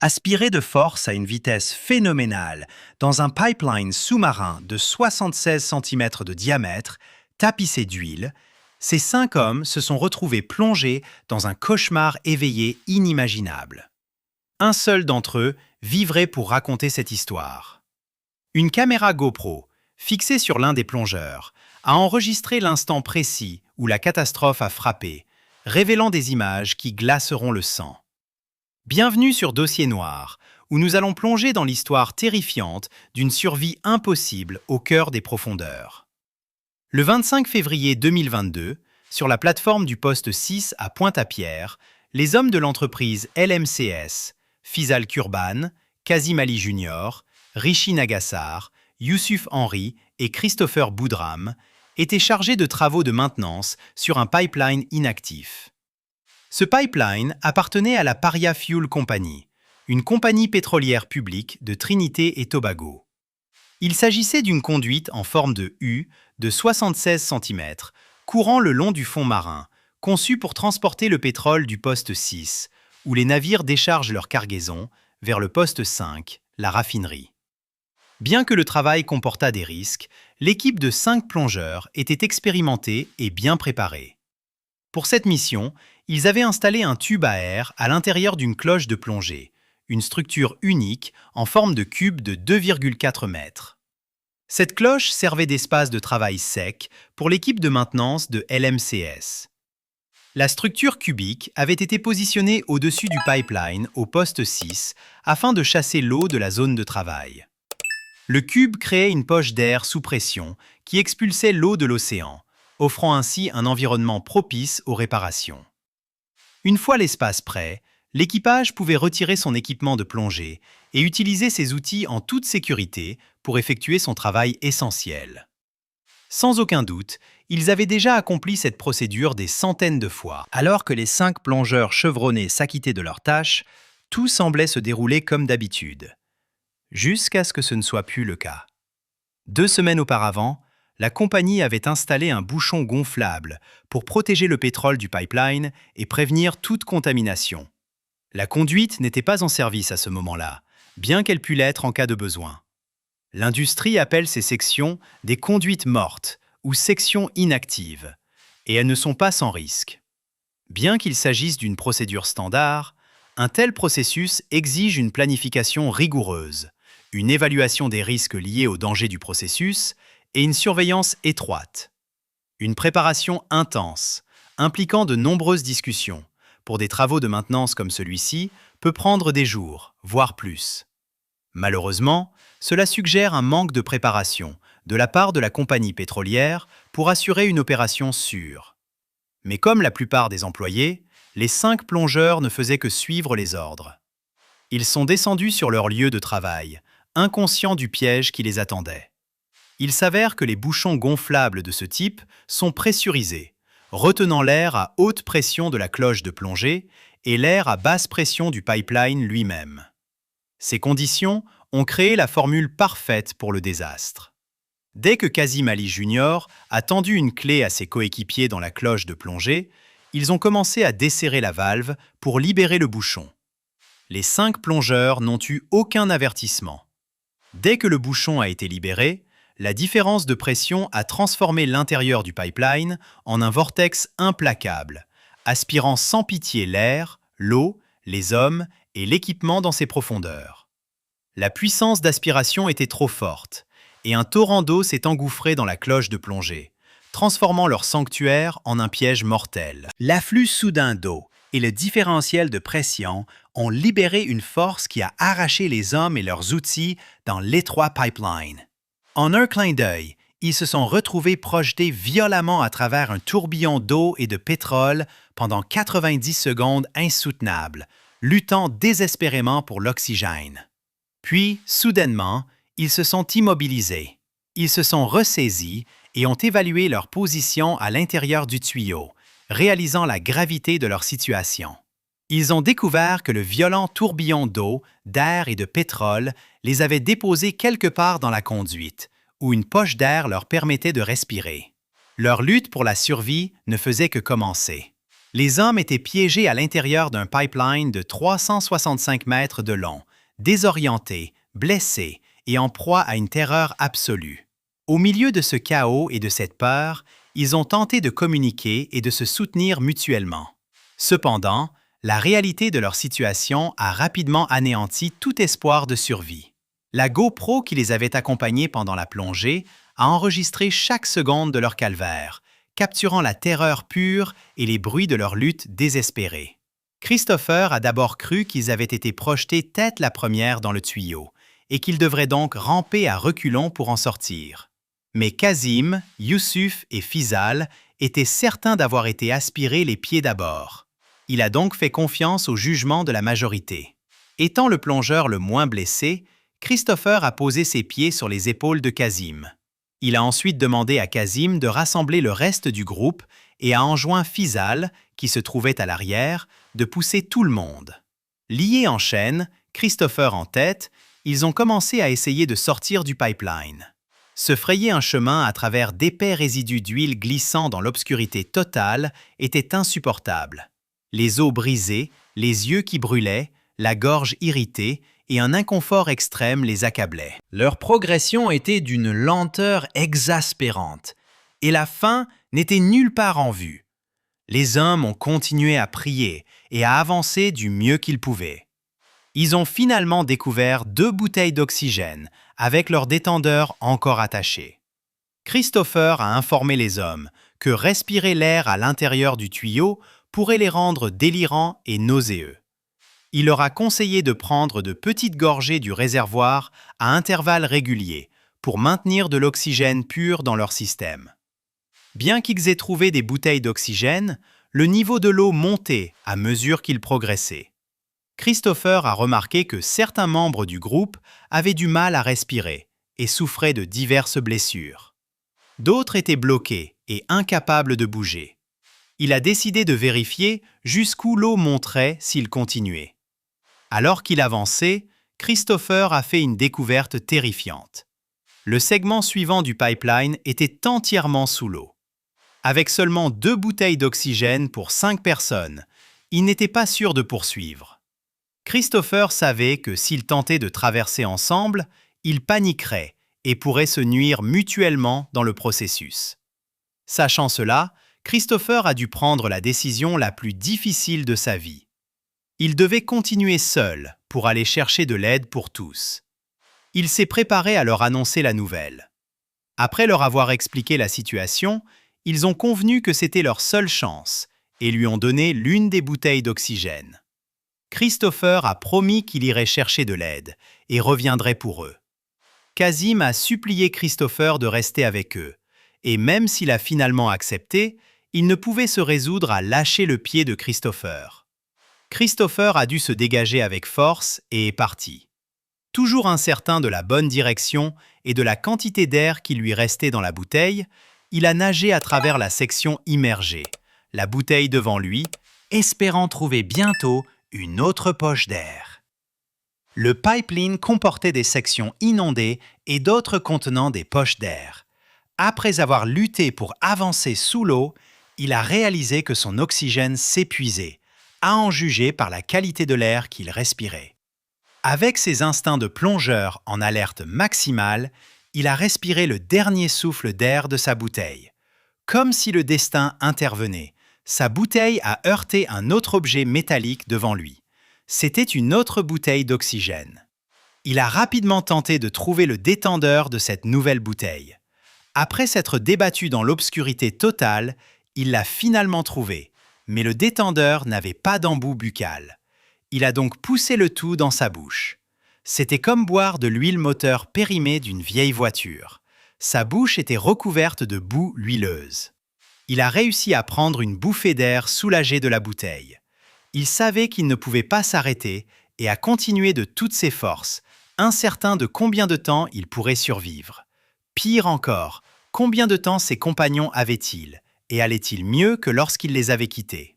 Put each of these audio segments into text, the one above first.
Aspiré de force à une vitesse phénoménale dans un pipeline sous-marin de 76 cm de diamètre, tapissé d'huile, ces 5 hommes se sont retrouvés plongés dans un cauchemar éveillé inimaginable. Un seul d'entre eux vivrait pour raconter cette histoire. Une caméra GoPro, fixée sur l'un des plongeurs, a enregistré l'instant précis où la catastrophe a frappé, révélant des images qui glaceront le sang. Bienvenue sur Dossier Noir, où nous allons plonger dans l'histoire terrifiante d'une survie impossible au cœur des profondeurs. Le 25 février 2022, sur la plateforme du poste 6 à Pointe-à-Pierre, les hommes de l'entreprise LMCS, Fizal Kurban, Kazim Ali Jr., Rishi Nagassar, Youssouf Henry et Christopher Boudram étaient chargés de travaux de maintenance sur un pipeline inactif. Ce pipeline appartenait à la Paria Fuel Company, une compagnie pétrolière publique de Trinité et Tobago. Il s'agissait d'une conduite en forme de U de 76 cm, courant le long du fond marin, conçue pour transporter le pétrole du poste 6, où les navires déchargent leur cargaison, vers le poste 5, la raffinerie. Bien que le travail comportât des risques, l'équipe de 5 plongeurs était expérimentée et bien préparée. Pour cette mission, ils avaient installé un tube à air à l'intérieur d'une cloche de plongée, une structure unique en forme de cube de 2,4 mètres. Cette cloche servait d'espace de travail sec pour l'équipe de maintenance de LMCS. La structure cubique avait été positionnée au-dessus du pipeline au poste 6 afin de chasser l'eau de la zone de travail. Le cube créait une poche d'air sous pression qui expulsait l'eau de l'océan, offrant ainsi un environnement propice aux réparations. Une fois l'espace prêt, l'équipage pouvait retirer son équipement de plongée et utiliser ses outils en toute sécurité pour effectuer son travail essentiel. Sans aucun doute, ils avaient déjà accompli cette procédure des centaines de fois. Alors que les 5 plongeurs chevronnés s'acquittaient de leurs tâches, tout semblait se dérouler comme d'habitude. Jusqu'à ce que ce ne soit plus le cas. 2 semaines auparavant, la compagnie avait installé un bouchon gonflable pour protéger le pétrole du pipeline et prévenir toute contamination. La conduite n'était pas en service à ce moment-là, bien qu'elle pût l'être en cas de besoin. L'industrie appelle ces sections des conduites mortes ou sections inactives, et elles ne sont pas sans risque. Bien qu'il s'agisse d'une procédure standard, un tel processus exige une planification rigoureuse, une évaluation des risques liés au danger du processus et une surveillance étroite. Une préparation intense, impliquant de nombreuses discussions, pour des travaux de maintenance comme celui-ci, peut prendre des jours, voire plus. Malheureusement, cela suggère un manque de préparation de la part de la compagnie pétrolière pour assurer une opération sûre. Mais comme la plupart des employés, les 5 plongeurs ne faisaient que suivre les ordres. Ils sont descendus sur leur lieu de travail, inconscients du piège qui les attendait. Il s'avère que les bouchons gonflables de ce type sont pressurisés, retenant l'air à haute pression de la cloche de plongée et l'air à basse pression du pipeline lui-même. Ces conditions ont créé la formule parfaite pour le désastre. Dès que Kazim Ali Jr. a tendu une clé à ses coéquipiers dans la cloche de plongée, ils ont commencé à desserrer la valve pour libérer le bouchon. Les 5 plongeurs n'ont eu aucun avertissement. Dès que le bouchon a été libéré, la différence de pression a transformé l'intérieur du pipeline en un vortex implacable, aspirant sans pitié l'air, l'eau, les hommes et l'équipement dans ses profondeurs. La puissance d'aspiration était trop forte, et un torrent d'eau s'est engouffré dans la cloche de plongée, transformant leur sanctuaire en un piège mortel. L'afflux soudain d'eau et le différentiel de pression ont libéré une force qui a arraché les hommes et leurs outils dans l'étroit pipeline. En un clin d'œil, ils se sont retrouvés projetés violemment à travers un tourbillon d'eau et de pétrole pendant 90 secondes insoutenables, luttant désespérément pour l'oxygène. Puis, soudainement, ils se sont immobilisés. Ils se sont ressaisis et ont évalué leur position à l'intérieur du tuyau, réalisant la gravité de leur situation. Ils ont découvert que le violent tourbillon d'eau, d'air et de pétrole les avait déposés quelque part dans la conduite, où une poche d'air leur permettait de respirer. Leur lutte pour la survie ne faisait que commencer. Les hommes étaient piégés à l'intérieur d'un pipeline de 365 mètres de long, désorientés, blessés et en proie à une terreur absolue. Au milieu de ce chaos et de cette peur, ils ont tenté de communiquer et de se soutenir mutuellement. Cependant, la réalité de leur situation a rapidement anéanti tout espoir de survie. La GoPro qui les avait accompagnés pendant la plongée a enregistré chaque seconde de leur calvaire, capturant la terreur pure et les bruits de leur lutte désespérée. Christopher a d'abord cru qu'ils avaient été projetés tête la première dans le tuyau et qu'ils devraient donc ramper à reculons pour en sortir. Mais Kazim, Youssouf et Fizal étaient certains d'avoir été aspirés les pieds d'abord. Il a donc fait confiance au jugement de la majorité. Étant le plongeur le moins blessé, Christopher a posé ses pieds sur les épaules de Kazim. Il a ensuite demandé à Kazim de rassembler le reste du groupe et a enjoint Fizal, qui se trouvait à l'arrière, de pousser tout le monde. Liés en chaîne, Christopher en tête, ils ont commencé à essayer de sortir du pipeline. Se frayer un chemin à travers d'épais résidus d'huile glissant dans l'obscurité totale était insupportable. Les os brisés, les yeux qui brûlaient, la gorge irritée et un inconfort extrême les accablaient. Leur progression était d'une lenteur exaspérante et la fin n'était nulle part en vue. Les hommes ont continué à prier et à avancer du mieux qu'ils pouvaient. Ils ont finalement découvert 2 bouteilles d'oxygène avec leur détendeur encore attaché. Christopher a informé les hommes que respirer l'air à l'intérieur du tuyau pourrait les rendre délirants et nauséeux. Il leur a conseillé de prendre de petites gorgées du réservoir à intervalles réguliers pour maintenir de l'oxygène pur dans leur système. Bien qu'ils aient trouvé des bouteilles d'oxygène, le niveau de l'eau montait à mesure qu'ils progressaient. Christopher a remarqué que certains membres du groupe avaient du mal à respirer et souffraient de diverses blessures. D'autres étaient bloqués et incapables de bouger. Il a décidé de vérifier jusqu'où l'eau monterait s'il continuait. Alors qu'il avançait, Christopher a fait une découverte terrifiante. Le segment suivant du pipeline était entièrement sous l'eau. Avec seulement 2 bouteilles d'oxygène pour 5 personnes, il n'était pas sûr de poursuivre. Christopher savait que s'ils tentaient de traverser ensemble, ils paniqueraient et pourraient se nuire mutuellement dans le processus. Sachant cela, Christopher a dû prendre la décision la plus difficile de sa vie. Il devait continuer seul pour aller chercher de l'aide pour tous. Il s'est préparé à leur annoncer la nouvelle. Après leur avoir expliqué la situation, ils ont convenu que c'était leur seule chance et lui ont donné l'une des bouteilles d'oxygène. Christopher a promis qu'il irait chercher de l'aide et reviendrait pour eux. Kazim a supplié Christopher de rester avec eux, et même s'il a finalement accepté, il ne pouvait se résoudre à lâcher le pied de Christopher. Christopher a dû se dégager avec force et est parti. Toujours incertain de la bonne direction et de la quantité d'air qui lui restait dans la bouteille, il a nagé à travers la section immergée, la bouteille devant lui, espérant trouver bientôt une autre poche d'air. Le pipeline comportait des sections inondées et d'autres contenant des poches d'air. Après avoir lutté pour avancer sous l'eau, il a réalisé que son oxygène s'épuisait, à en juger par la qualité de l'air qu'il respirait. Avec ses instincts de plongeur en alerte maximale, il a respiré le dernier souffle d'air de sa bouteille. Comme si le destin intervenait, sa bouteille a heurté un autre objet métallique devant lui. C'était une autre bouteille d'oxygène. Il a rapidement tenté de trouver le détendeur de cette nouvelle bouteille. Après s'être débattu dans l'obscurité totale, il l'a finalement trouvé, mais le détendeur n'avait pas d'embout buccal. Il a donc poussé le tout dans sa bouche. C'était comme boire de l'huile moteur périmée d'une vieille voiture. Sa bouche était recouverte de boue huileuse. Il a réussi à prendre une bouffée d'air soulagée de la bouteille. Il savait qu'il ne pouvait pas s'arrêter et a continué de toutes ses forces, incertain de combien de temps il pourrait survivre. Pire encore, combien de temps ses compagnons avaient-ils et allait-il mieux que lorsqu'il les avait quittés?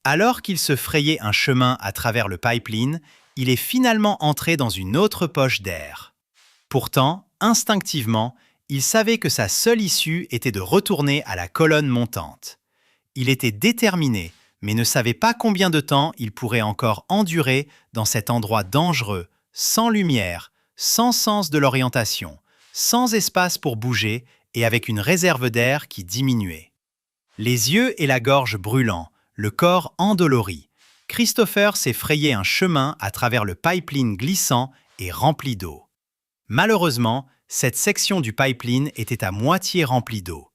Alors qu'il se frayait un chemin à travers le pipeline, il est finalement entré dans une autre poche d'air. Pourtant, instinctivement, il savait que sa seule issue était de retourner à la colonne montante. Il était déterminé, mais ne savait pas combien de temps il pourrait encore endurer dans cet endroit dangereux, sans lumière, sans sens de l'orientation, sans espace pour bouger et avec une réserve d'air qui diminuait. Les yeux et la gorge brûlants, le corps endolori, Christopher s'est frayé un chemin à travers le pipeline glissant et rempli d'eau. Malheureusement, cette section du pipeline était à moitié remplie d'eau.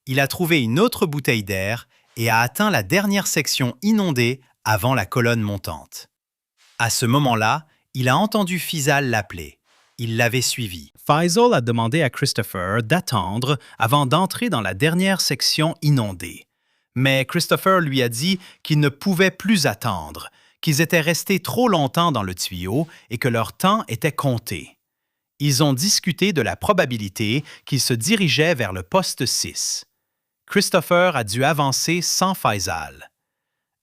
Il a trouvé une autre bouteille d'air et a atteint la dernière section inondée avant la colonne montante. À ce moment-là, il a entendu Faisal l'appeler. Il l'avait suivi. Faisal a demandé à Christopher d'attendre avant d'entrer dans la dernière section inondée. Mais Christopher lui a dit qu'il ne pouvait plus attendre, qu'ils étaient restés trop longtemps dans le tuyau et que leur temps était compté. Ils ont discuté de la probabilité qu'ils se dirigeaient vers le poste 6. Christopher a dû avancer sans Faisal.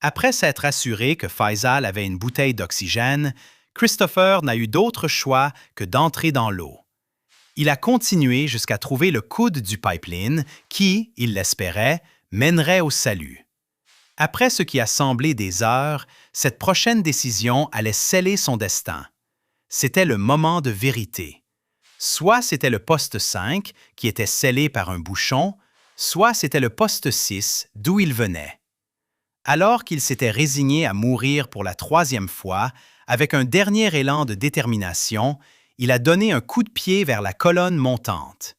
Après s'être assuré que Faisal avait une bouteille d'oxygène, Christopher n'a eu d'autre choix que d'entrer dans l'eau. Il a continué jusqu'à trouver le coude du pipeline qui, il l'espérait, mènerait au salut. Après ce qui a semblé des heures, cette prochaine décision allait sceller son destin. C'était le moment de vérité. Soit c'était le poste 5 qui était scellé par un bouchon, soit c'était le poste 6 d'où il venait. Alors qu'il s'était résigné à mourir pour la 3e fois, avec un dernier élan de détermination, il a donné un coup de pied vers la colonne montante.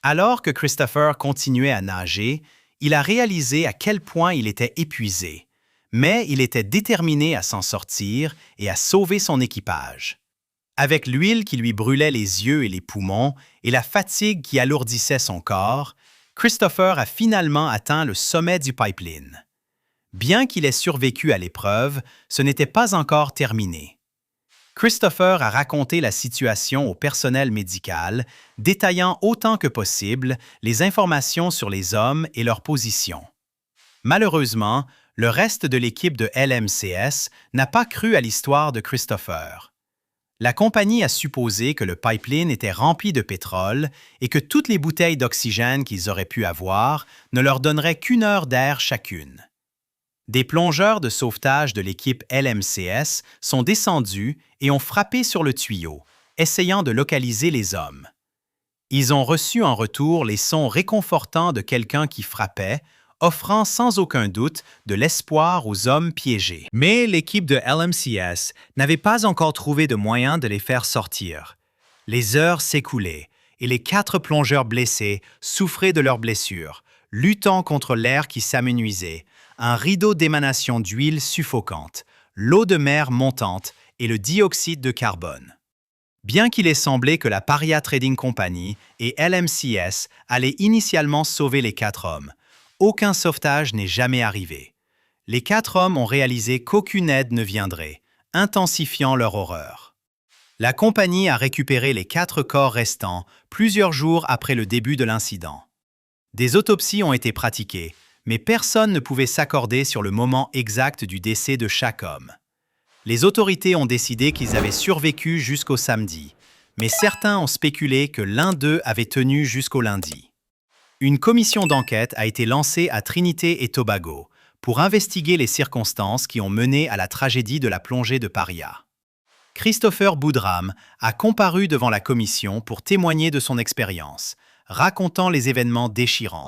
Alors que Christopher continuait à nager, il a réalisé à quel point il était épuisé, mais il était déterminé à s'en sortir et à sauver son équipage. Avec l'huile qui lui brûlait les yeux et les poumons et la fatigue qui alourdissait son corps, Christopher a finalement atteint le sommet du pipeline. Bien qu'il ait survécu à l'épreuve, ce n'était pas encore terminé. Christopher a raconté la situation au personnel médical, détaillant autant que possible les informations sur les hommes et leur position. Malheureusement, le reste de l'équipe de LMCS n'a pas cru à l'histoire de Christopher. La compagnie a supposé que le pipeline était rempli de pétrole et que toutes les bouteilles d'oxygène qu'ils auraient pu avoir ne leur donneraient qu'1 heure d'air chacune. Des plongeurs de sauvetage de l'équipe LMCS sont descendus et ont frappé sur le tuyau, essayant de localiser les hommes. Ils ont reçu en retour les sons réconfortants de quelqu'un qui frappait, offrant sans aucun doute de l'espoir aux hommes piégés. Mais l'équipe de LMCS n'avait pas encore trouvé de moyen de les faire sortir. Les heures s'écoulaient et les 4 plongeurs blessés souffraient de leurs blessures, luttant contre l'air qui s'amenuisait, un rideau d'émanation d'huile suffocante, l'eau de mer montante et le dioxyde de carbone. Bien qu'il ait semblé que la Paria Trading Company et LMCS allaient initialement sauver les 4 hommes, aucun sauvetage n'est jamais arrivé. Les 4 hommes ont réalisé qu'aucune aide ne viendrait, intensifiant leur horreur. La compagnie a récupéré les 4 corps restants plusieurs jours après le début de l'incident. Des autopsies ont été pratiquées, mais personne ne pouvait s'accorder sur le moment exact du décès de chaque homme. Les autorités ont décidé qu'ils avaient survécu jusqu'au samedi, mais certains ont spéculé que l'un d'eux avait tenu jusqu'au lundi. Une commission d'enquête a été lancée à Trinité et Tobago pour investiguer les circonstances qui ont mené à la tragédie de la plongée de Paria. Christopher Boudram a comparu devant la commission pour témoigner de son expérience, racontant les événements déchirants.